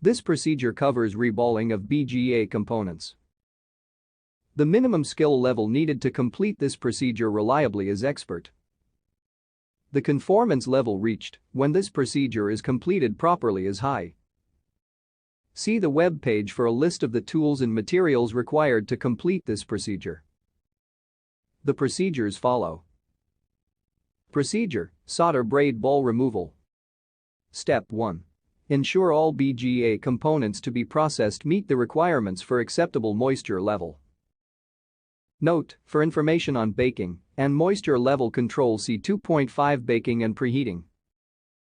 This procedure covers reballing of BGA components. The minimum skill level needed to complete this procedure reliably is expert. The conformance level reached when this procedure is completed properly is high. See the web page for a list of the tools and materials required to complete this procedure. The procedures follow. Procedure: solder braid ball removal. Step 1. Ensure all BGA components to be processed meet the requirements for acceptable moisture level. Note: for information on baking and moisture level control, see 2.5 baking and preheating.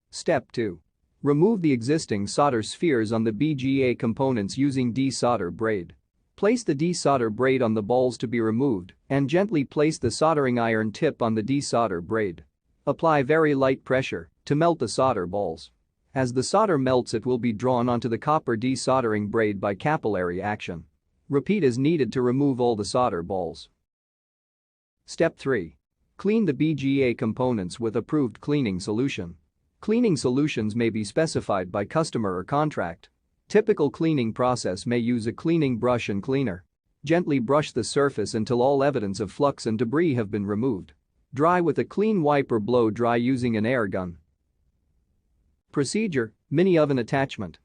Step 2. Remove the existing solder spheres on the BGA components using desolder braid. Place the desolder braid on the balls to be removed and gently place the soldering iron tip on the desolder braid. Apply very light pressure to melt the solder balls. As the solder melts, it will be drawn onto the copper desoldering braid by capillary action. Repeat as needed to remove all the solder balls. Step 3. Clean the BGA components with approved cleaning solution. Cleaning solutions may be specified by customer or contract. Typical cleaning process may use a cleaning brush and cleaner. Gently brush the surface until all evidence of flux and debris have been removed. Dry with a clean wipe or blow dry using an air gun. Procedure: mini oven attachment.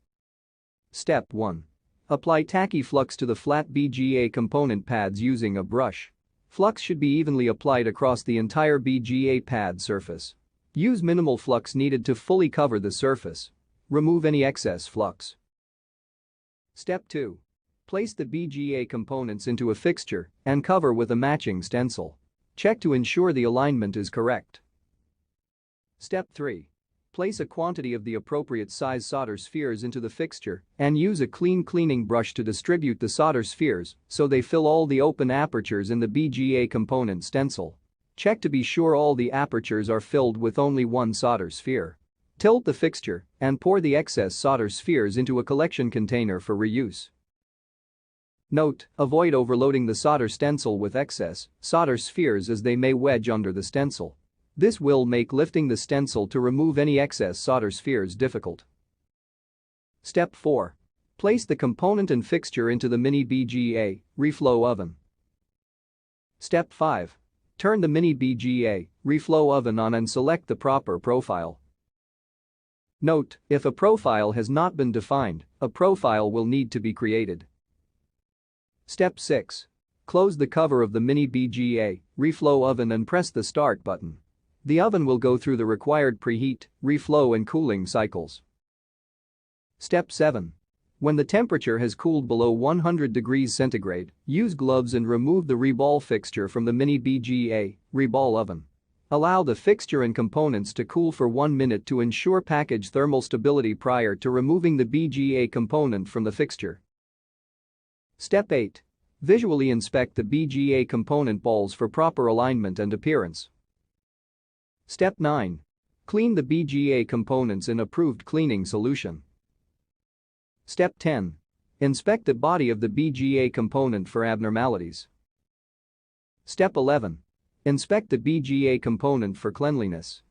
Step 1. Apply tacky flux to the flat BGA component pads using a brush. Flux should be evenly applied across the entire BGA pad surface. Use minimal flux needed to fully cover the surface. Remove any excess flux. Step 2. Place the BGA components into a fixture and cover with a matching stencil. Check to ensure the alignment is correct. Step 3. Place a quantity of the appropriate size solder spheres into the fixture and use a clean cleaning brush to distribute the solder spheres so they fill all the open apertures in the BGA component stencil. Check to be sure all the apertures are filled with only one solder sphere. Tilt the fixture and pour the excess solder spheres into a collection container for reuse. Note: avoid overloading the solder stencil with excess solder spheres as they may wedge under the stencil. This will make lifting the stencil to remove any excess solder spheres difficult. Step 4. Place the component and fixture into the mini BGA reflow oven. Step 5. Turn the mini BGA reflow oven on and select the proper profile. Note: if a profile has not been defined, a profile will need to be created. Step 6. Close the cover of the mini BGA reflow oven and press the start button. The oven will go through the required preheat, reflow and cooling cycles. Step 7. When the temperature has cooled below 100 degrees centigrade, use gloves and remove the reball fixture from the mini BGA reball oven. Allow the fixture and components to cool for 1 minute to ensure package thermal stability prior to removing the BGA component from the fixture. Step 8. Visually inspect the BGA component balls for proper alignment and appearance. Step 9. Clean the BGA components in approved cleaning solution. Step 10. Inspect the body of the BGA component for abnormalities. Step 11. Inspect the BGA component for cleanliness.